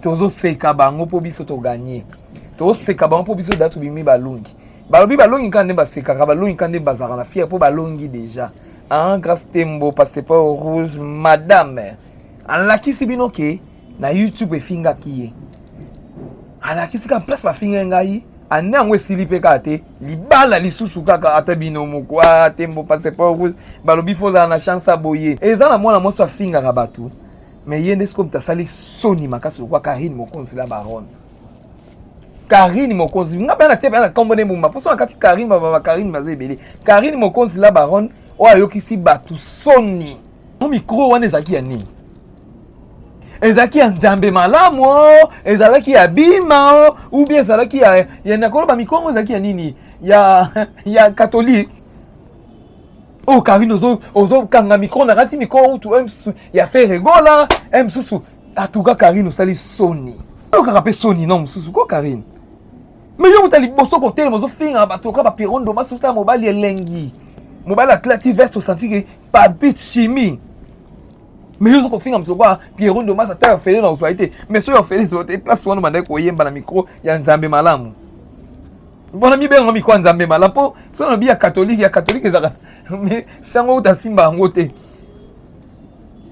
tozo seka bango po biso to gagner tozo seka bango po biso datu bimi balungi balobi balongi kande baseka ka balongi kande bazaka na fier po balongi déjà en grâce tembo passeport rouge madame alakisi bino ke na YouTube efinga kiye alakisi ka place ba finga ngai ane yango esili pe kate libala lisusu kaka ata bino moko tembo passeport rouge balobi foza na chance aboye eza na mwana moso afinga ka batu mais yende sko mtasali soni makasi kwa Karine Mokonzi la baronne Karine Mokonzi nga bana tie bana kombone mumba poso na kati Karine baba Karine bazebele Karine Mokonzi la baronne o ayokisi batu soni mo micro wana ezaki ya nini ezaki ya nzambe malamu ezalaki ya bima ou bien ezalaki ya nakoloba mikongo ezalaki ya nini ya catholique oh Karine ozo kanga micro na kati micro tu ya faire rigola msusu atuka Karine osali soni okaka pe soni non msusu ko Karine mais yo mutali boso ko tele mozo finga batoka ba pirondo masusa mobali elengi mobali atlati veste au senti pas bit chimie mais yo ko finga mtokwa pirondo masa ta fele na oswaite mais so yo fele so te place wana mandai ko yemba na micro ya nzambe malamu bona mi bengo mi kwa nzambe malamu po so na bia catholique ezaka mais sango utasimba ngote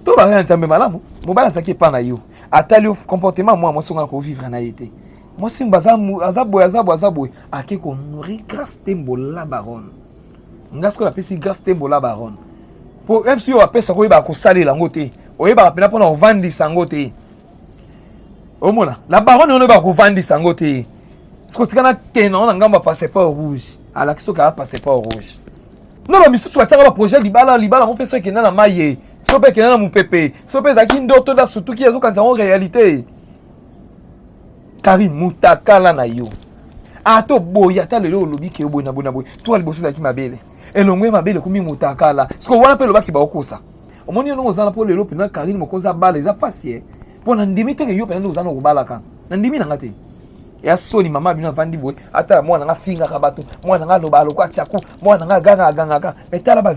to ba nzambe malamu mobali saki pa na yo atali comportement moi songa ko vivre na été moi si mbazamu azabo ake ko nourrir grâce tembo la baronne ngasko la pesi grâce tembo la baronne pour même si on appelle ça ko ba ko salela ngote oyeba pena pona ovandi sangote omona la baronne on ba ko vandi sangote sko tikana kena on ngamba passeport rouge ala kiso ka passeport rouge non mais misusu batanga ba projet libala on peut so kena na maye so pe kena na mupepe so pe zaki ndoto da surtout ki yazo kanza en réalité Karine mutakala na yo ato boya ta lelo lobi ke boy na boy to aliboso zaki mabele elongwe mabele kumi mutakala sko wana pe lobaki ba okosa omoni no ngozana po lelo pena Karine Mokonzi bala eza pasie po na ndimi te ke yo pena ngozana ko balaka na ndimi na ngate ya soni mama bino vandi boy ata mwana nga finga ka bato mwana nga loba lokwa chaku mwana nga ganga mais tala ba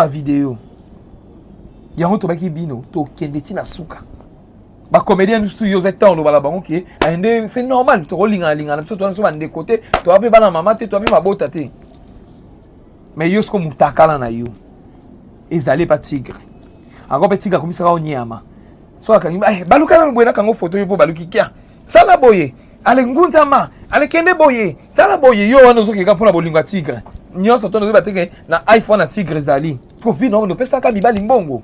video yango to baki bino to kende tina suka ba comédien su yo zetan lo bala bango ki ende c'est normal to linga na so to so bande côté to ape bana mama te to ape mabota te mais yo sko mutakala na yo ezali pa tigre encore petit tigre comme ça on nyama so akangi baluka na bwena kango photo yo po baluki kia sala boye ale ngunzama ale kende boye sala boye yo wana zo keka pona bolinga tigre nyonso to no bateke na iPhone na tigre zali ko vi no pesa ka mibali mbongo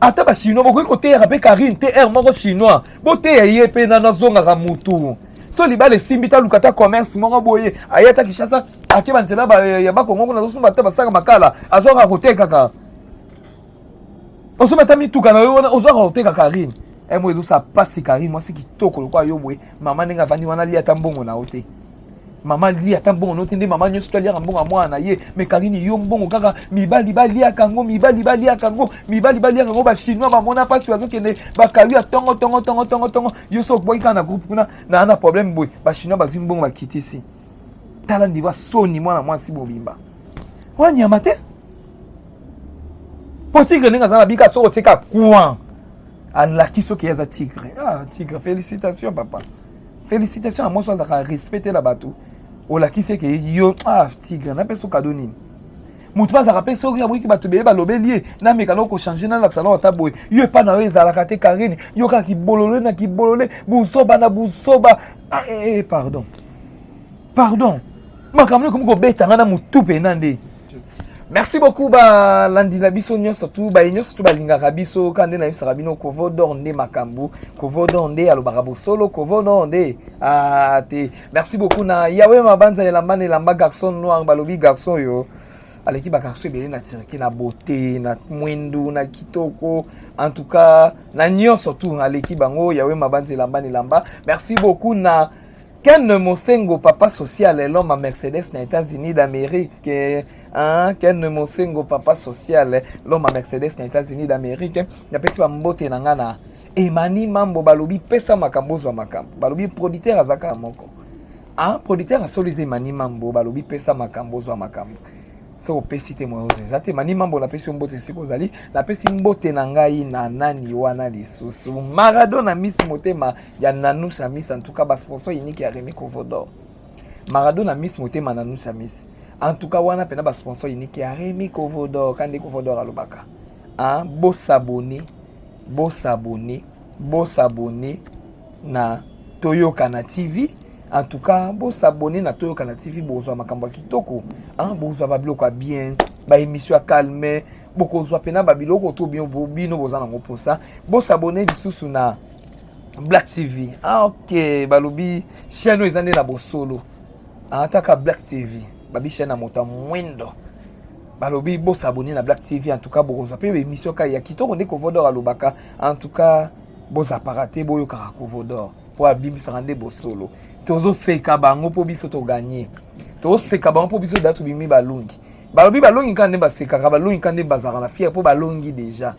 ata ba chinois boko côté rapé Karine TR moko chinois bote yé pe na zonga ka mutu so libale simbita lukata commerce moko boye ayata Kishasa akeba nzela ba ya ba Kongo na zo sumba ta basaka makala azoka koteka ka osoma ta mituka na yo ozoka koteka Karine moi ezo sa passe Karine moi c'est kitoko lokwa yo boye mama nenga vandi wana lia tambongo na ote mama lia tambongo no tende mama nyoso to lia mbongo mwana ye mais Karine yo mbongo kaka mibali lia kango ba chinois ba mona pasi bazo kende ba kawi tongo yo so boy kana groupe kuna na problème boy ba chinois ba zimbongo ba kitisi tala ndiwa soni mwana mwasi bobimba wanya mate potigre ninga za bika so teka quoi ala kiso ki yaza tigre tigre félicitations papa félicitations à moi so za respecter la bateau ola kise ke yo tigre na peso cadeau nini mutu baza rappel so ya mwiki bato bele balobeli na meka no ko changer na salon ta boy yo pa na yo za la kate Karine yo ka ki bolole busoba pardon makamno comme ko beta ngana mutu pe nande. Merci beaucoup ba landina biso nyonso surtout ba linga biso kande na bisa rabino kovo donde makambu kovo donde alobaka bosolo kovo donde te merci beaucoup na yawe mabanza elamba garçon noir balobi garçon yo aleki ba garçon belé na tiraki na beauté na mwindu na kitoko en tout cas na nyonso surtout aleki bango yawe mabanza elamba merci beaucoup na Ken Mosengo papa social l'homme à Mercedes na États-Unis d'Amérique Ken Mosengo papa social l'homme à Mercedes na États-Unis d'Amérique ya pesi ba mbote na ngana Emani mambo balobi pesa makambo zo makambo balobi producteur azaka moko producteur a solize Emani mambo balobi pesa makambo zo makambo so opesi te moyo eza te mani mambo napesi mbote siko ozali napesi mbote na ngai na nani wana lisusu Maradona Miss Motema ya Nanusha Miss en tout cas ba sponsor unique ya Rémi Kovodor Maradona Miss Motema Nanusha Miss en tout cas wana pena ba sponsor unique ya Rémi Kovodor kandi Kovodor alobaka bo s'abonner na Toyokana TV. En tout cas, bon s'abonner na Toyokana TV, bozwa makambo kitoko, bozwa babiloko bien, ba émission calme, bokozwa pena babiloko to bien bobino bozana ngoposa, bon s'abonner lisusu na Black TV. OK, balobi chaîne ezande na bosolo. Ataka Black TV, babi chaîne na mota mwindo. Balobi bon s'abonner na Black TV en tout cas bokozwa pe émission ka ya kitoko ndeko Kovodor alobaka. En tout cas, bon apparate boyo ka Kovodor. Pour abimisa rande bosolo tozo seka bango po biso to gagner to seka bango po biso datu bimi balungi balobi balungi kande baseka ka balungi kande bazara na fier po balungi déjà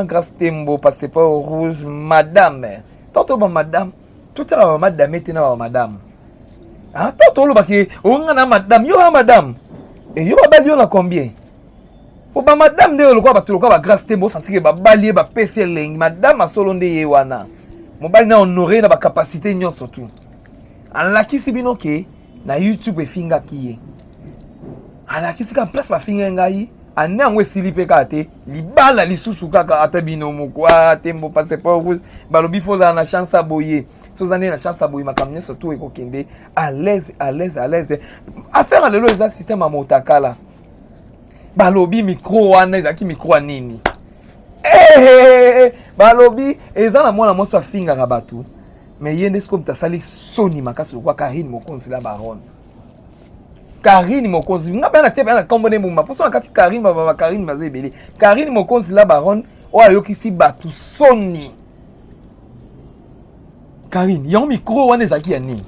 grâce tembo passeport rouge madame toto ba madame tout à madame etena ba madame toto lo baki onga na madame yo madame et yo ba bali yo na combien po ba madame de lo kwa ba to ba grâce tembo sentike ba bali ba pesi lengi madame asolo nde ye wana mobali na honoré na ba capacité nyon surtout alakisi bino ke na YouTube efinga kiye alakisi ka place ba finga ngai ane angwe silipe kate libala lisusu kaka ata bino mokwa tembo passeport rouge balobi foza na chance aboye sozane na chance aboye makamne surtout ekokende à l'aise affaire lelo eza système a motakala balobi micro wana ezaki micro nini balobi eza na mwana moso afinga rabatu mais yende siko mtasali soni makasi kwa Karine Mokonzi la baronne Karine Mokonzi ngaba na tiaba na kombone mumba poso na kati Karine baba Karine bazebele Karine Mokonzi la baronne o ayokisi batu soni Karine yon micro wana ezaki ya nini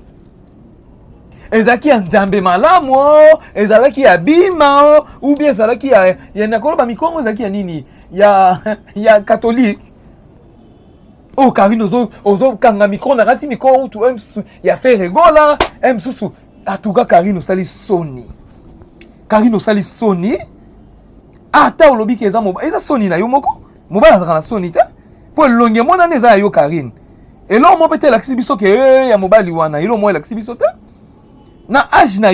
ezaki ya nzambe malamu ezalaki ya bima ou bien ezalaki ya nakoloba mikongo ezalaki ya nini ya catholique Karine ozo kanga micro na kati micro tu ya faire rigola msusu atuka Karine osali soni ata olobi ke eza moba eza soni na yo moko mobala azaka na soni te po longe mona neza yo Karine elo mo pete laksi biso ke ya mobali wana elo mo laksi biso te na âge na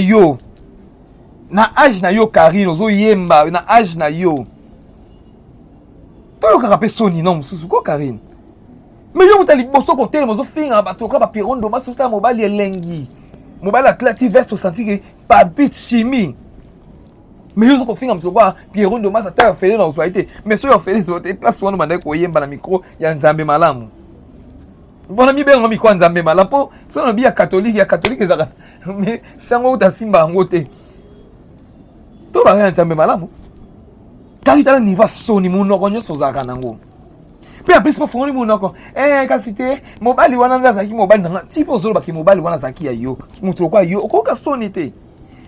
yo Karine ozo yemba na âge na yo toyo kaka pe soni non mususu ko Karine mais yo mutali boso ko tele mozo finga bato ka ba pirondo masusa mobali elengi mobali atlati veste senti pa bit chimie mais yo ko finga mutoko kwa pirondo masa ta fele na oswaite mais so yo fele so te place wana mandai ko yemba na micro ya nzambe malamu bona mi bengo mi kwa nzambe malamu po so na bi ya catholique ezaka mais sango utasimba ngote to ba ya nzambe malamu Karita ni va soni munoko nyoso zaka nango. Pe apres pa fongoni munoko. Kasi te mobali wana ndazaki mobali nanga. Tipo ozolo baki mobali wana zaki ya yo. Mutro kwa yo. Okoka soni te.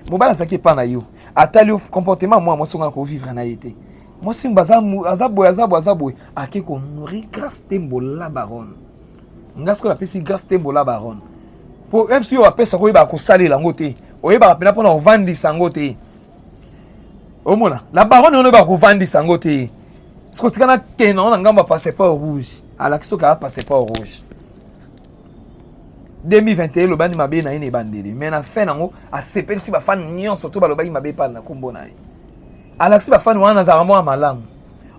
Mobali zaki pa na yo. Atali comportement moi songa ko vivre na yete. Moi simba azabo ake ko nourrir grâce tembo la baronne. Ngasko la pesi grâce tembo la baronne. Po même si yo apesa ko yeba ko salela ngote. Oyeba pena pona ovandi sangote. Omona, la baronne on ne va revendre sangote. Ce que tu as que non on ngamba passeport rouge. Ala kiso ka passeport rouge. 2021 lo bani mabe na ine bandeli. Mais na fin nango a sepel si ba fan nyon surtout ba lo bani mabe pa na kombo na. Ala si ba fan wana za ramo malamu.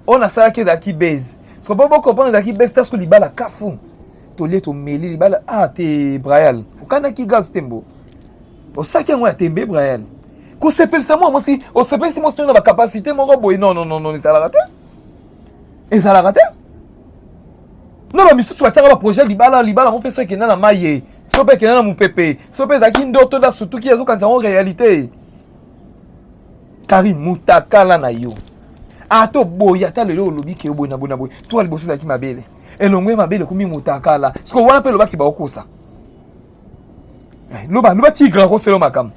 On a ça qui zaki base. Ce que pas comprendre zaki base parce que libala kafu. To lie to meli libala te Brayal. Ukana ki gaz tembo. O saki ngwa tembe Brayal. Ko sepel sa moi si o sepel si moi na ba capacité mon boy non ça la raté et ça la raté non ba misu ba tsaka ba projet libala mon peso ke na maye so pe ke na mu pepe so pe zaki ndoto da surtout ki azoka en réalité Karine mutakala na yo ato boya ta lelo lobi ke boy na boy to ali boso zaki mabele elongwe mabele kumi mutakala siko wana pe lobaki ba okosa loba tigre ko selo makam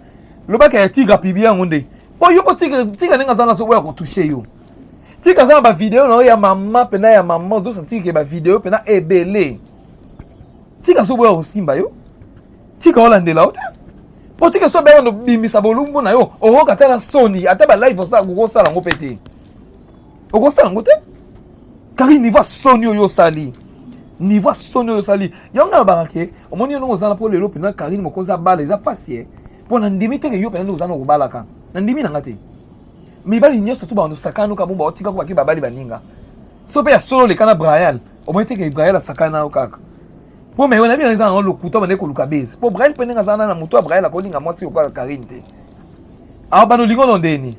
loba ka tigre pibia ngonde po yo po tigre nenga zana so wa ko toucher yo tigre za ba vidéo no ya mama pena ya mama do sentir ke ba vidéo pena ebele tigre so wa ko simba yo tigre holandela ota Poti que so bela no bimisa bolumbu na yo, o kata na Sony, ata ba live ça go sala ngo pété. O go sala ngo te? Car il niveau Sony yo sali. Niveau Sony yo sali. Yonga barake, o moni no zala po lelo pina Karine mokonza bala eza pasie. Po na ndimi te yo pena no zana ko balaka. Na ndimi na ngate. Mibali nyoso tu ba no sakano ka bomba otika ko baki babali baninga. So pe ya solo le kana Brian, o moni te ke Brian sakana o kaka. Po me wona bien nzana lo kuto bane ko luka base. Po Brian penenga zana na muto Brian ko linga mwasi ko Karine te. A ba no lingo no ndeni.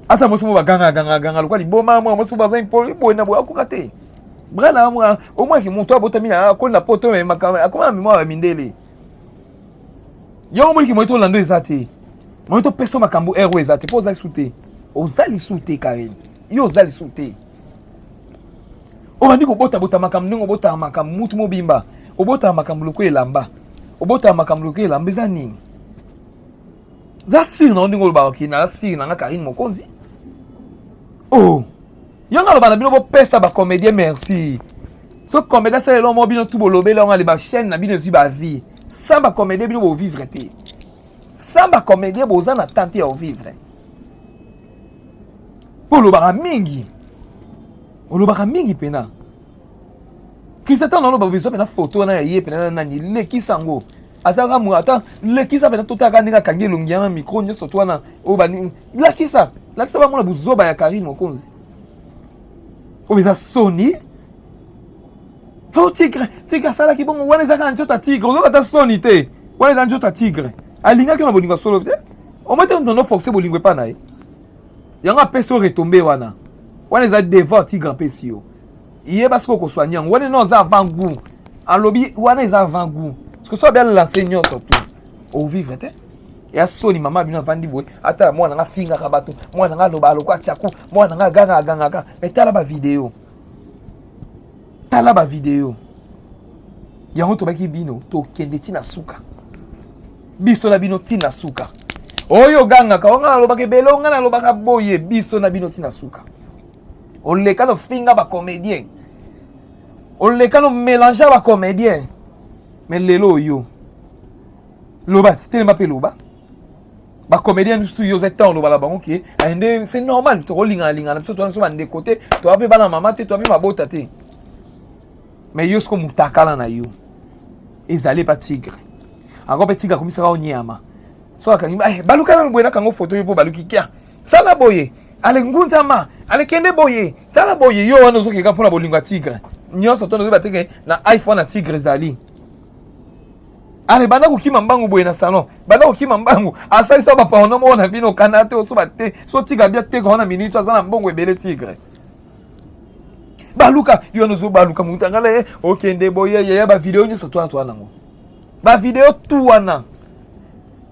Ata mwasi mo ganga lokwa liboma mo mwasi baza impoli bo na bo akukate. Brian la mo o mwa ki muto abota mina ko na poto me makama akoma mi mwa mindele. Yo mo ki mo to lando ezate. Mo to peso makambo ero ezate po za sute. Ozali sute Karine. Yo ozali sute. O bandi ko bota makambo ndingo bota makambo mutu mo bimba. O bota makambo lokwe elamba. O bota makambo lokwe elamba za nini? Za sir na ndingo ba okina sir na Karine mokonzi. Oh. Yonga lo bana bino bo pesa ba comédien merci. So comédien c'est lo mo bino tout bolobé là on a les ba chaîne na bino zi ba vie. Sans ba comédien bino bo vivre té. Sans ba comédien bo za na tenter au vivre. Pour lo ba mingi. O lo ba mingi pena. Ki satan no lo ba beso pena photo na ye pena na ni le ki sango. Ataka mu ata le ki sa pena tota ka ndinga kangi lungi na micro nyo soto na o ba ni la ki sa ba mo na buzoba ya Karine mokonzi. O beza Sony. Oh tigre sala ki bon wana zaka nchota tigre. O kata Sony te. Wana za nchota tigre. Alinga ki na bolingo solo te. O mete no forcer bolingo pa na ye. Yanga peso retomber wana. Wana za devant tigre pesio. Iye basko ko soignant. Wana no za avant goût. En lobby wana za avant goût. Parce que so bien l'enseignant surtout. Au vivre te. Ya Sony mama bino vandi boy. Ata mwana nga finga ka bato. Mwana nga loba lokwa chaku. Mwana nga ganga. Mais tala ba vidéo. Tala ba vidéo. Yango to baki bino to kende tina suka. Biso na bino tina suka. Oyo ganga ka nga loba ke belo nga na loba ka boye biso na bino tina suka. On le kano finga ba comédien. On le kano mélanger ba comédien. Mais lelo yo. Loba, c'était ma peloba. Ba comédien su yo zetan loba la bango ki ende c'est normal to linga na so to na so bande côté to ape bana mama te to ape mabota te. Mais yo sko mutakala na yo. Ezali pa tigre. Ako pe tigre komisa ka onyama. So akangi baluka na boye na kango photo yo po baluki kia. Sala boye. Ale ngunza ma, ale kende boye. Sala boye yo wana so ke ka pona bolinga tigre. Nyoso to no bateke na iPhone na tigre zali. Ale bana ko kima mbangu boye na salon. Bana ko kima mbangu. Asali so ba pa ono mo na bino kanate o so bate. So tigre bia te ko na minute azana mbongo ebele tigre. Baluka yo no zo baluka mutangale okende boye ya ba video nyo so to nango. Ba video tu wana.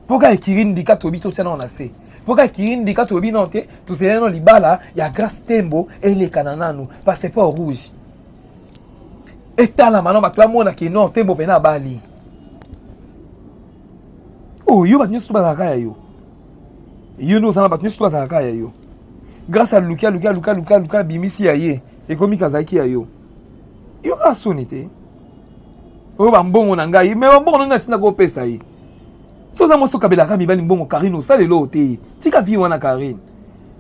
Poka ekirindi ka tobi to tsana ona se. Poka ekirindi ka tobi non te to seleno libala ya Grace Tembo ele kanananu passeport rouge. Etala mano ba twa mona ki non Tembo pena bali. Oh yo ba nyoso ba zakaya yo. Yo no sana ba nyoso ba zakaya yo. Grâce à Luka bimisi ya ye. Ekomi kazaki ya yo. Yo ka sonite. O ba mbongo na ngai, me ba mbongo na tina ko pesa yi. So za moso kabela ka mibali mbongo Karine o sale lo te. Tika vi wana Karine.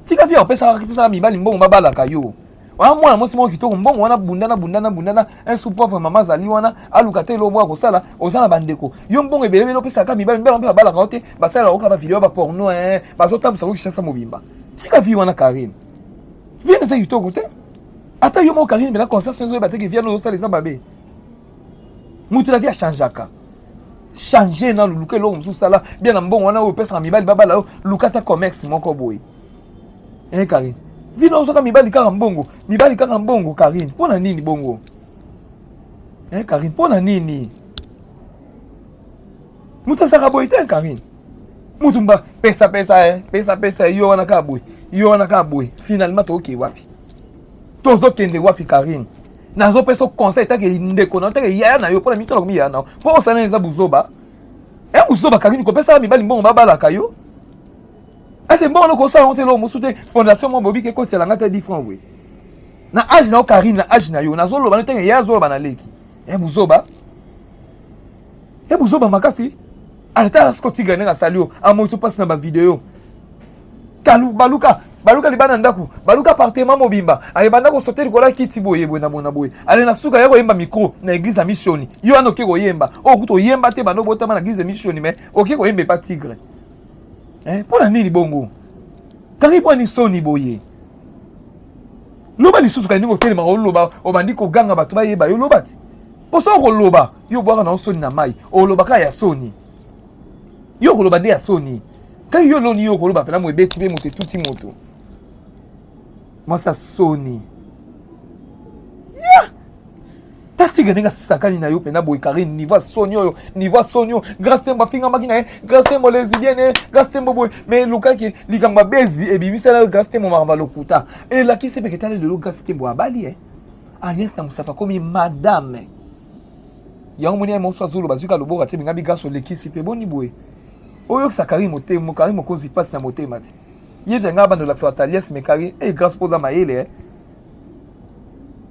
Tika vi o pesa ka kisa mibali mbongo babala ka yo. Wa mwana mosi mo kitoko mbongo wana bundana un sous pauvre mama zali wana aluka te lo bwa ko sala o sala bandeko. Yo mbongo ebele lo pesa ka mibali mbela mpe babala ka te. Ba sala o ka ba video ba porno ba zo tamsa ko kisa mobimba. Tika vi wana Karine. Viens te kitoko te. Ata yo mo Karine bela conscience nzo ba te ke vient no sala za babe. Mutu la vie a changé ka. Changer na luka lo msu sala bien na mbongo wana o pesa mibali babala o lukata commerce moko boy. Karine. Vino soka mibali kaka mbongo Karine. Pona nini bongo? Karine, pona nini? Mutu saka boy te Karine. Mutu mba pesa yo wana ka boy. Finalement to okay wapi? Tozo kende wapi Karine? Nazo peso conseil take ndeko na take ya na yo pona mitala komi ya na. Po osana nza buzoba. Buzoba Karine ko pesa mibali mbongo babala kayo. C'est bon on ça on te lo musute fondation mo bobi ke ko sela ngata 10 francs we. Na age na Karine na age na yo nazo lo banete ya zo lo banaleki. Buzoba. Buzoba makasi. Alata ce que tigre na salio a moto passe na ba vidéo. Kalu baluka libana ndaku baluka appartement mobimba ale banda ko sauter ko la kiti boye boye na bona boye ale na suka yako yemba micro na église ya mission yo ano ke ko yemba o kuto yemba te bando botama na église ya mission mais oke ko yemba pas tigre pour la nini bongo kari po ni soni boye loba lisusu ka ndiko telema ko loba o bandi ko ganga bato ba yeba yo loba ti poso ko loba yo bwaka na soni na mai o loba ka ya soni yo ko loba de ya soni quand yo loni yo ko loba pela mo ebeti be moto tuti moto moi ça soni ya tati genga sakani na yo pena boy Karine niveau sonio grâce temba finga makina grâce tembo lesbienne grâce tembo boy mais luka ki ligamba bezi e bimisa la grâce tembo marva lokuta et la ki se peketale de lo grâce tembo abali alias na musafa comme madame yango moni mo so zulu bazuka loboka te binga bi grâce le ki si pe boni boy oyo sakari motemo kari mokozi passe na motema ti yete nga bando laksa alias me kari grâce poza maele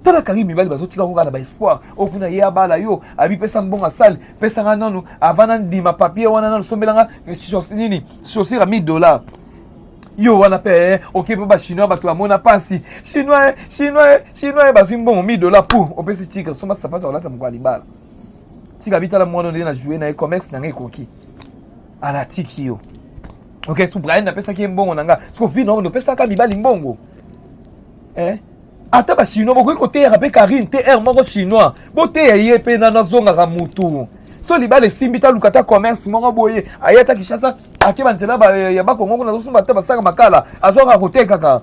tala kari mibali bazotika ko kana ba espoir okuna ye abala yo abi pesa mbonga sale pesa nga nanu avana ndima papier wana nanu sombelanga nini chaussure à $1000 yo wana pe ok ba chinois bato amona pasi chinois bazwi mbongo $1000 pour opesi tika soma sapato olata mko alibala tika bitala mwana ndena jouer na e-commerce na ngekoki ala tiki yo ok sous Brian na pesa ki mbongo nanga siko vino ndo pesa ka mibali mbongo ata ba chinois boko côté rapé Karine TR moko chinois bote ye pe na zonga ka mutu so libale simbita lukata commerce moko boye ayata Kishasa akeba ntela ba ya ba Kongo na zosumba ta basaka makala azoka koteka ka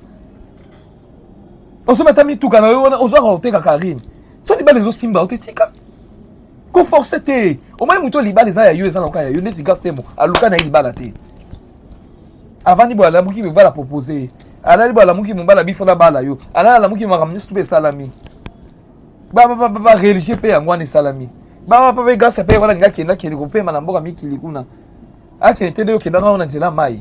osoma tami tuka na yo ozoka koteka Karine so libale zo simba otetika ko forcer te o mai mutu libale za ya yo eza na ka ya yo neti gastemo aluka na libala te avant ni bo la muki be bala proposer ala liba la muki mbala bifona bala yo ala la muki makamni stube salami ba religieux pe yango ni salami ba be gasa pe wala ngaki na kili ko pe mana mboka mikili kuna ake tede yo kenda ngona nzela mai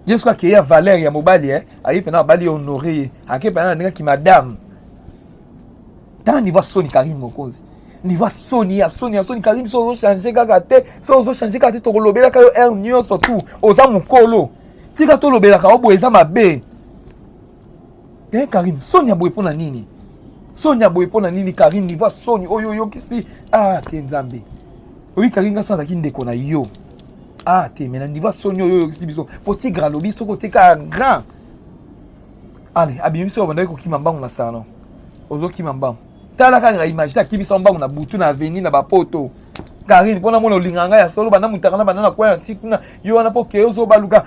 Yesu ka ya valeur ya mobali ayi pe na bali honorer ake pe na ngaki madame tant ni va soni Karine mokozi ni va soni Karine so changer kaka te so changer kaka te to kolobela ka yo er nyonso tout oza mukolo tika to lobela ka obo eza mabe Karine Sonia boy pona nini Karine ni va Soni oyo kisi te nzambe oui Karine nga so azaki ndeko na yo te mena ni va Soni oyo kisi biso po tigre lobi soko teka grand allez abimi so banda ko kima mbangu na salon ozo kima mbangu tala ka image ta kibisa mbangu na butu na avenue na bapoto Karine pona mona olinganga ya solo bana mutakana bana na kwa tikuna yo wana po keozo baluka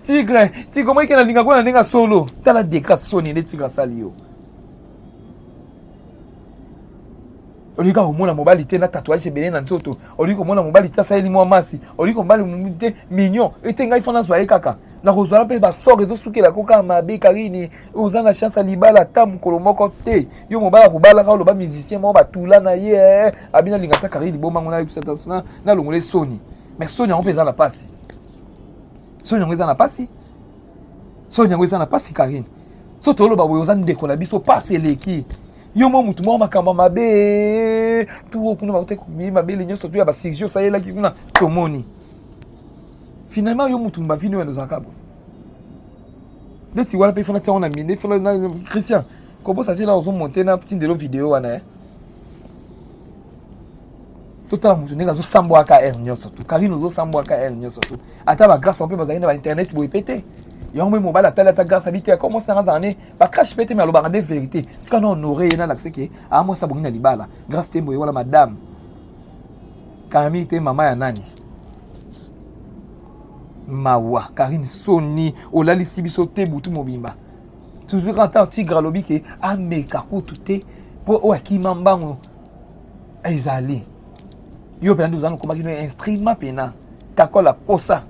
tigre mo ikena linga kwa ndinga solo tala deka Soni ne tigre sali yo olika omona mobali te na tatouage belé na nzoto olika omona mobali ta saeli mwa masi olika mobali mumite mignon ete ngai fana zwa ekaka na kozwala pe ba sort ezo sukela koka mabe Karine oza na chance libala ta mukolo moko te yo mobala kobala ka loba musicien mo batula na ye abina linga ta Karine bomba ngona representation na longole Soni mais Soni on pesa la pasi Soni ngeza na pasi Karine so to loba boyo za ndeko na biso pasi eleki yo mo mutu mo makamba mabe tu kuna ba uteko mi mabe le nyoso tu ya ba sixio sa yela ki kuna tomoni finalement yo mutu mba vino eno zakabo desi wala pe fona tona mine fona na Christian ko bo sa tela ozo monter na petit de lo vidéo wana total mutu nenga zo sambo aka er nyoso tu Karine zo sambo aka er nyoso tu ata ba grâce on peut bazali na ba internet bo ipete yango mobile atala ta grâce habité comment ça rentre année ba crash pété mais aloba de vérité tika non honoré na l'accès que a moi ça bongi na libala grâce tembo wala madame Camille te mama ya nani mawa Karine Soni olali sibiso te butu mobimba toujours quand tigre lobi ke ameka kutu te po o akima mbango ezali yo pena nduzana komba kino instrument pena kakola kosa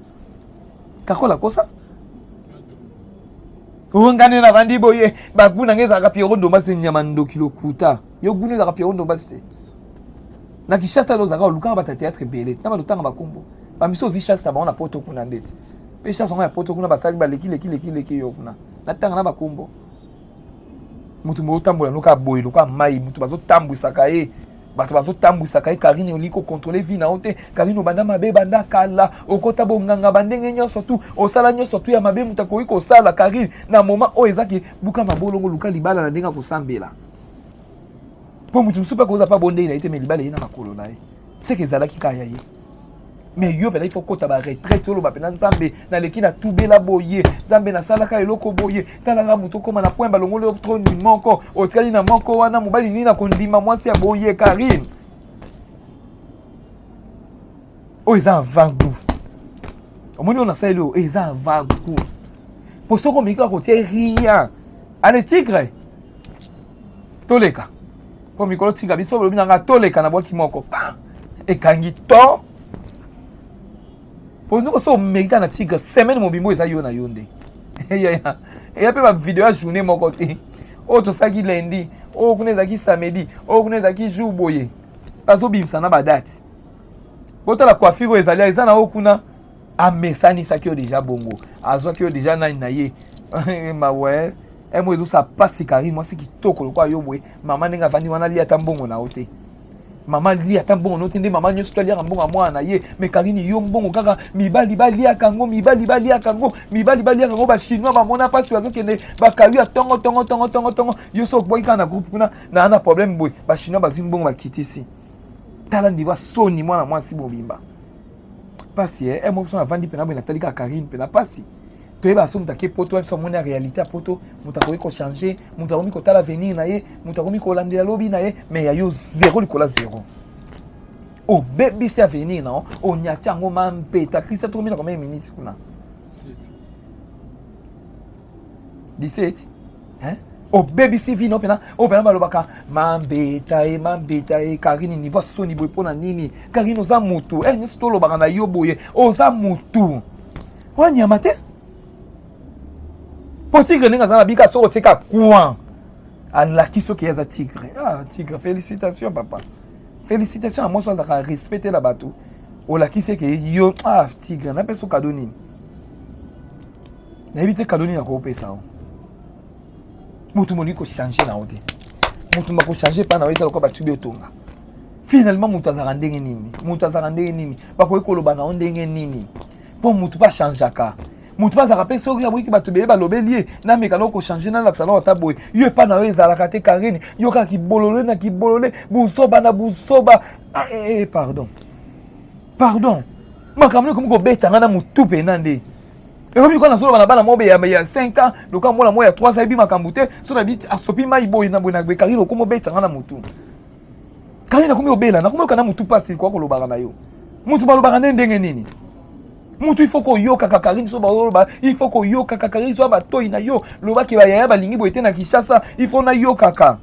Ungane na bandi boye bakuna ngeza ka piero ndo basi nyama ndo kilo kuta yo gune za ka piero ndo basi na Kishasa lo zaka luka ba théâtre belé na ba lutanga bakombo ba miso Kishasa ba ona poto kuna ndeti pe Kishasa nga poto kuna basali ba leki yo kuna na tanga na bakombo mutu mo tambola luka boye luka mai mutu bazo tambwisa ka bato bazotambwisa kai Karine oliko contrôler vie na ote Karine obanda mabe banda kala okota bonganga bandenge nyonso tu osala nyonso tu ya mabe mutakoki kosala Karine na moment oyo ezaki buka mabolongo luka libala na ndenga kosambela po mutu musupa koza pa bonde na ite me libala ye na makolo na ye seke ezalaki kaya ye mais yo pena il faut kota ba retraite lo ba pena nzambe na leki na tubela boye nzambe na salaka eloko boye talanga mutu koma na point balongolo octroni moko otikali na moko wana mobali nini na kondima mwasi ya boye Karine o eza avant-goût omoni on a ça lo eza avant-goût pour ce qu'on mika kotie rien ane tigre toleka po mikolo tinga biso lo binanga toleka na boki moko pa ekangi to pour nous so mérite na tigre semaine mobimbo eza yo na yonde ya pe ba vidéo ya journée moko te o to saki lundi o kuneza ki samedi o kuneza ki jour boye azo bimsa na ba date bota la coiffure ezali eza na okuna amesani saki yo déjà bongo azo ki yo déjà na ye ma ouais et moi ça passe Karine moi c'est qui toko le quoi yo boye maman nenga vandi wana li atambongo na ote maman li atambongo no tende maman nyoso to li ambongo mwa na ye mais Karine yo mbongo kaka mibali bali akango mibali bali akango ba chinois ba mona passe bazo kende ba kayu tongo yo so boy kana groupe kuna na problème boy ba chinois bazo mbongo ba kitisi tala ndiva soni mwana mwasi bobimba pasi et moi so vandi pena na talika Karine pena pasi toyeba so mutake poto so mona réalité poto mutakoki ko changer mutakomi ko tala venir na ye mutakomi ko landela lobi na ye mais ya yo zéro likola zéro o baby c'est à venir non o nyachango mampeta Christa to mina combien de minutes kuna 17 hein o baby c'est vino pena o pena balobaka mambeta e Karine niveau soni boy pona nini Karine oza mutu nyoso to lobaka na yo boye oza mutu wanya mate pour tigre ninga zana bika so oteka quoi alaki so ki ya tigre tigre félicitations papa félicitations à moi so za respecter la bateau o laki se ke yo tigre na peso cadeau nini na éviter cadeau nini na ko pesa mutu moni ko changer na ote mutu ma ko changer pa na weta ko batubi otonga finalement mutu azaka ndenge nini ba ko ekoloba na ndenge nini po mutu pa changer ka mutu pas rappel so ya mwiki bato bele balobeli na mekano ko changer na la salon ta boy yo pa na yo ezalaka te Karine yo ka ki bolole busoba na busoba pardon makamno comme ko beta ngana mutu pe nande et comme ko na solo bana mobe ya 5 ans le ka mona moya 3 ans bi makambute so na bit asopi mai boy na boy na be Karine ko mo beta ngana mutu Karine ko mi obela na ko mo kana mutu pasi ko lobaka na yo mutu balobaka ndenge nini mutu il faut ko yoka Karine so ba il faut ko yoka Karine so ba toyi na yo loba ki ba yaya balingi boyete na Kinshasa il faut na yoka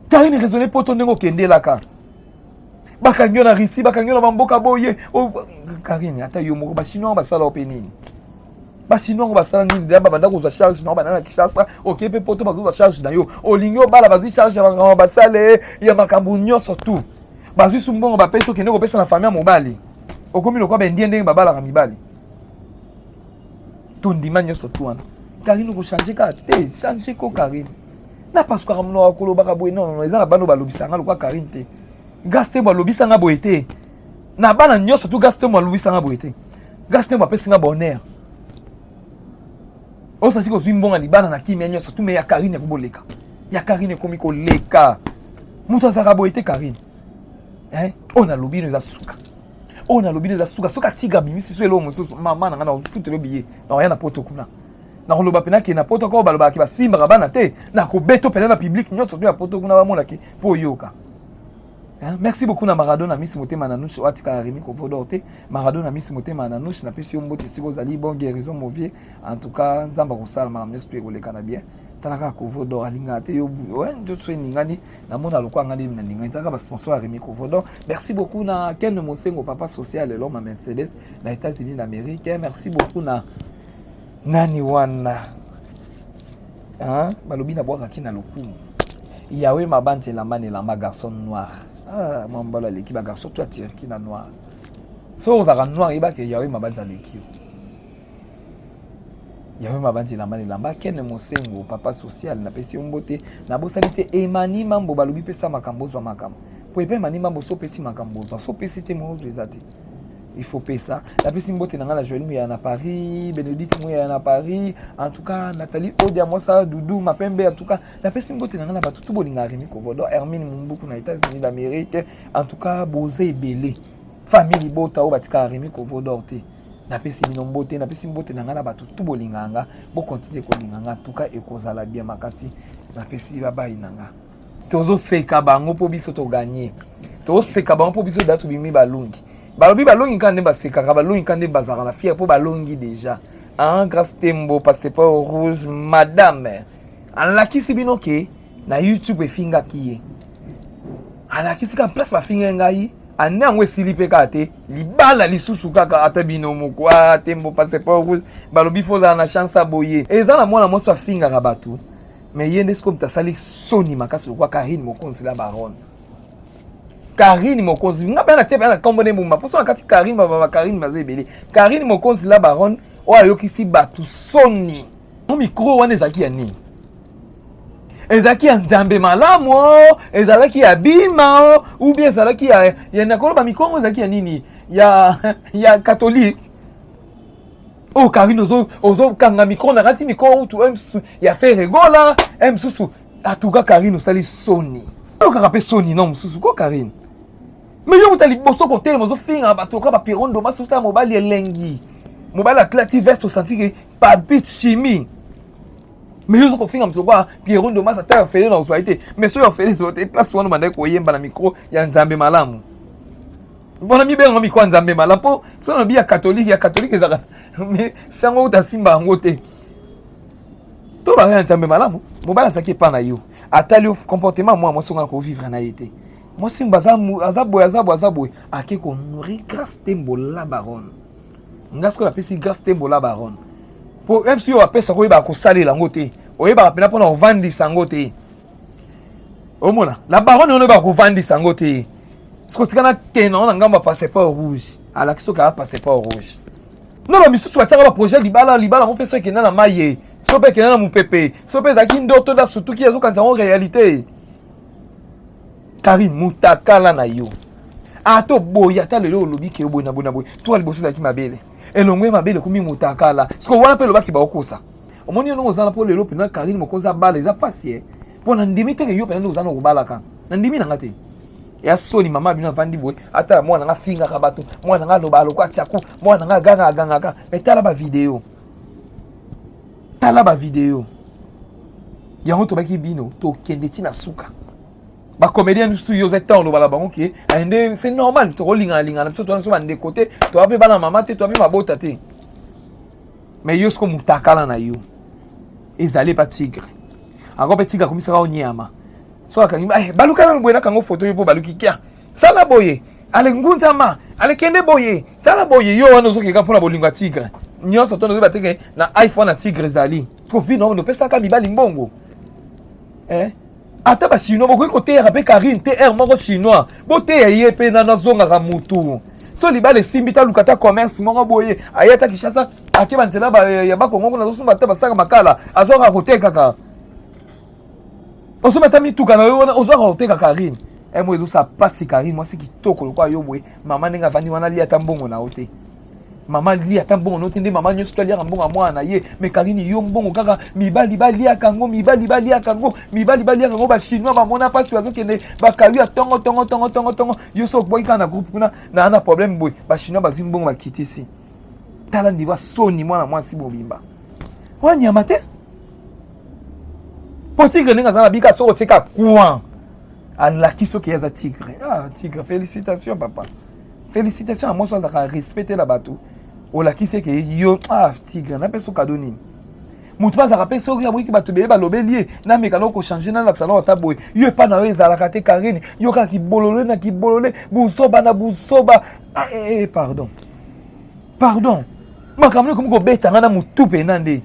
Karine raisonner poto ndenge okende laka bakangyo na Russie bakangyo na bamboka boye Karine ata yo moko ba chinois ba sala openini ba chinois ba sala nini daba banda ko za charge na ba na Kinshasa OK pe poto ba zo charge na yo olingo bala ba zo charge ba sale ya makambu nyonso tu ba zo sumbongo ba peso kende ko pesa na famille mobali okomi lokwa bendie ndenge babalaka mibali tondima nyonso tu wana Karine ko changer ka te changer ko Karine na parce que ramno kolobaka boye non eza na bano balobisanga lokwa Karine te gaste mo lobisanga boye te na bana nyonso tu gaste mo lobisanga boye te gaste mo apesinga bonheur o sasi ko zwimbonga libana na kimia nyonso tu me ya Karine ko boleka ya Karine komi ko leka mutu azaka boye te Karine on a lobino za suka on a lobino za suka tiga bimisi so elo mususu mama na ngana futelo biye na yana poto kuna na koloba pena ke na poto ko baloba ki basimba bana te na ko beto pena na public nyonso to ya poto kuna ba mona ki po yoka merci beaucoup na Maradona Miss Motema Nanouche watika Rémi Kovodorte Maradona Miss Motema Nanouche na pesi mbote siko zali bon guérison movier en tout cas nzamba ko sala ma esprit ko lekana bien talaka Kovodor alinga te yo njo tso ningani na mona lokwa ngani na ningani taka ba sponsor Rémi Kovodor merci beaucoup na Ken Mosengo papa social l'homme à Mercedes na États-Unis d'Amérique merci beaucoup na nani wana balobi na bwaka kina lokumu Yahweh mabante la mane la ma garçon noir mambala l'équipe ba garçon toi tire qui na noir so za noir iba ke Yahweh mabante l'équipe yawe mabandi lamba lamba kene mosengo papa social na pesi mbote na bosalite emani mambo balobi pesa makambo zwa makambo po epe mani mambo so pesi makambo zwa so pesi te mo ezati il faut pesa la pesi mbote na ngala joine ya na Paris Bénédicte mo ya na Paris en tout cas Nathalie Odia moi ça Doudou Mapembe en tout cas la pesi mbote na ngala batutu bolinga Rémi Kovodo Hermine Mumbuku na États-Unis d'Amérique en tout cas Bozé Belé famille bota o batika Rémi Kovodo te na pesi minombote na pesi mbote na ngala batutu bolinganga bo continuer ko linganga en tout cas ekozala bien makasi na pesi baba inanga tozo seka bango po biso to gagner to seka bango po biso datu bimi balungi balobi balongi kande baseka balongi kande bazaka na fier po balongi déjà en grâce tembo passeport rouge madame alakisi bino ke na YouTube efinga kiye alakisi ka place ba finga ngai ane angwe silipe kate libala lisusu kaka ata bino moko tembo passeport rouge balobi foza na chance aboye eza na mwana moso afinga ka batu mais yende sko mtasali soni makasi kwa Karine Mokonzi la baronne Karine Mokonzi nga bana tie bana kombone mbuma poso na kati Karine baba Karine bazebele Karine Mokonzi la baronne o ayokisi batu soni mo micro wana ezaki ya nini ezaki ya nzambe malamu ezalaki ya bima ou bien ezalaki ya nakolo ba micro ezaki ya nini ya catholique oh Karine ozo kanga micro na kati micro tu ya faire rigola msusu atuka Karine osali soni okaka pe soni non msusu ko Karine mais yo mutali boso ko tele mozo finga batoka ba pirondo masusa mobali elengi mobali atlati veste senti que pas bit chimie mais yo ko finga mtokwa pirondo masa ta fele na uswaite mais so yo fele so te place wana mandai ko yemba na micro ya nzambe malamu bona mi benga micro nzambe malamu po so na bia catholique ezaka mais sango utasimba ngote to ba nzambe malamu mobali saki pa na yo atali comportement moi so ngako vivre na été moi si azabo ake ko nourrir grâce tembo la baronne ngasko la pesi grâce tembo la baronne pour même si on apesa ko ba ko salela ngote oyeba pena pona ovandi sangote omona la baronne on ba ko vandi sangote sko tikana kena na ngamba passeport rouge ala kiso ka passeport rouge non ba misusu atanga ba projet libala on pesa kena na maye so pe kena na mupepe so pe zaki ndoto da surtout ki azo kanza en réalité Karine mutakala na yo ato boya ta lelo lobi ke boy na boy to ali bosu zaki mabele elongwe mabele kumi mutakala sko wana pe lobaki ba okosa omoni no ngozala po lelo pena Karine Mokonzi bala eza pasie po na ndimi te yo pena ozana ko balaka na ndimi na ngate ya soni mama bino vandi boy ata mwana nga finga ka bato mwana nga loba lokwa chaku mwana nga ganga mais tala ba video yango to baki bino to kende tina suka ba comédien su yo zetan lo bala bango ki ende c'est normal to linga na so to so bande côté to ape bana mama te to ape mabota te mais yo sko mutakala na yo ezali pa tigre ako pe tigre komisa ka onyama so akangi balukana boye na kango photo yo po baluki kia sala boye ale ngunzama ale kende boye tala boye yo wana zo keka pona bolinga tigre nyonso to no bateke na iPhone na tigre zali ko vino no pesa ka mibali mbongo ata ba chinois boko côté rapé Karine TR moko chinois bote ye pe na zonga ka mutu so libale simbita lukata commerce moko boye ayata Kishasa akeba nzela ba ya ba Kongo na zo sumba ta basaka makala azoka koteka ka osoma tami tuka na yo ozoka koteka Karine moi zo sa passe Karine moi c'est kitoko lokwa yo boye mama nenga vandi wana lia tambongo na ote mama lia tambongo no tende mama nyoso to lia mbongo mwana ye me Karine yo mbongo kaka mibali balia kango ba chinois ba mona pasi bazo kende ba kayu tongo yo so boy kana groupe kuna na problème boy ba chinois bazo mbongo ba kitisi tala ndiwa soni mwana mwasi bobimba wanya mate po tigre ninga zana bika so teka quoi ala kiso ki yaza tigre tigre félicitations papa félicitations à moi so za respecter la bateau ola ki se ke yo tigre na peso cadeau nini mutu ba za rappel so ya mwiki bato bele ba lobeli na mekano ko changer na la salon ta boy yo pa na we za la kate Karine yo ka ki bolole busoba pardon makamno comme ko beta ngana mutu pe nande